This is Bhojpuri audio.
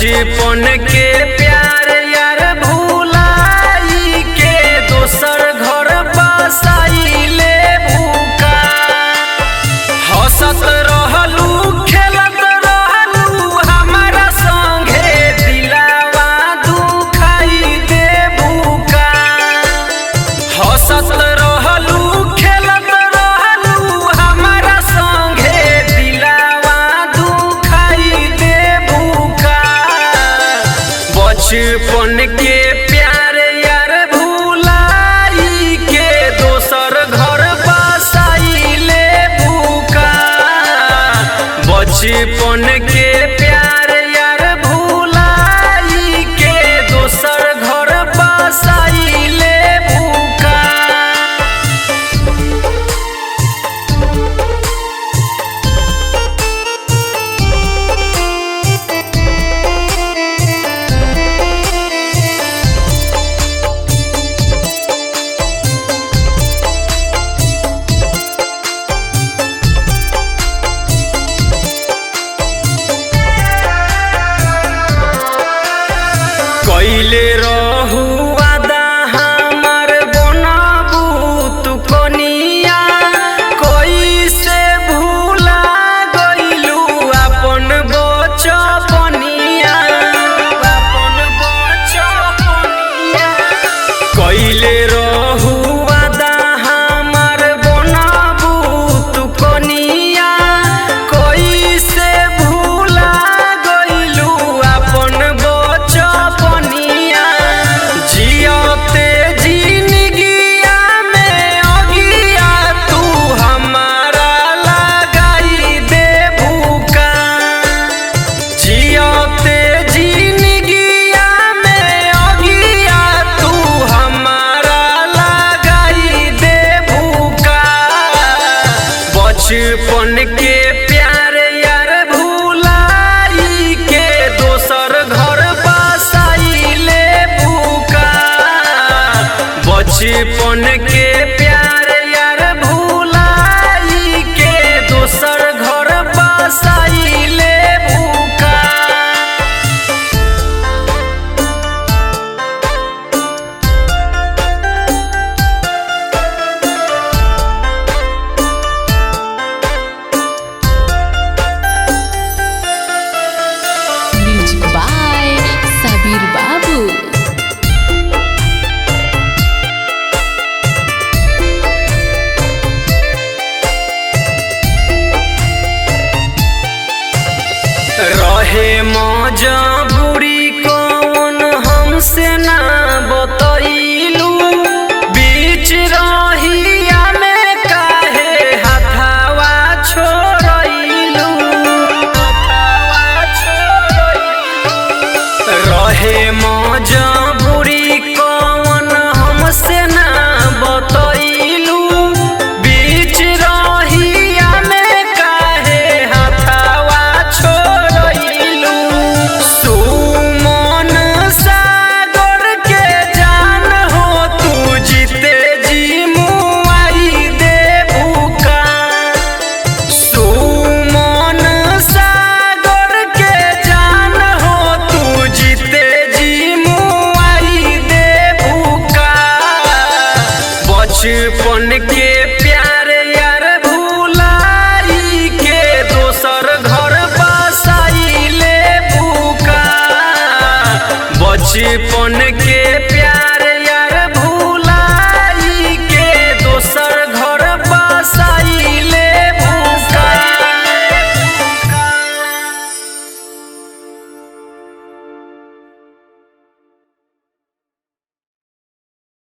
बचपन के प्यार यार भुलाई के दोसर घर बसाई ले भूखा। हंसत रहलू खेलत रहलू हमारा संगे दिलावा दुखाई दे भूखा। हंसत रहलू खेलत रहलू हमारा संगे दिलावा दुखाई दे भूखा। बचपन के प्यार यार भुलाई के दोसर घर बसाई ले भूखा। बचपन के प्यार यार भुलाई के दोसर घर बसाई ले भूखा। कैले रहू वादा हमार बनबू तू कनिया। कैसे भूला गइलू अपन बचपनिया। अपन बचपनिया कैले रहू वादा हमार बनबू तू कनिया। कैसे भूला गइलू अपन बचपनिया। जियते जिंदगिया में अगिया तू हमारा लगाई दे भूखा। जियते जिंदगिया में अगिया तू हमारा लगाई दे भूखा। बचपन के प्यार यार भुलाई के दोसर घर बसाई ले भूखा। बचपन के प्यार यार भुलाई के दोसर घर बसाई ले भूखा। म्यूजिक बाय सबीर बाबू। रहे मजबूरी कौन हमसे ना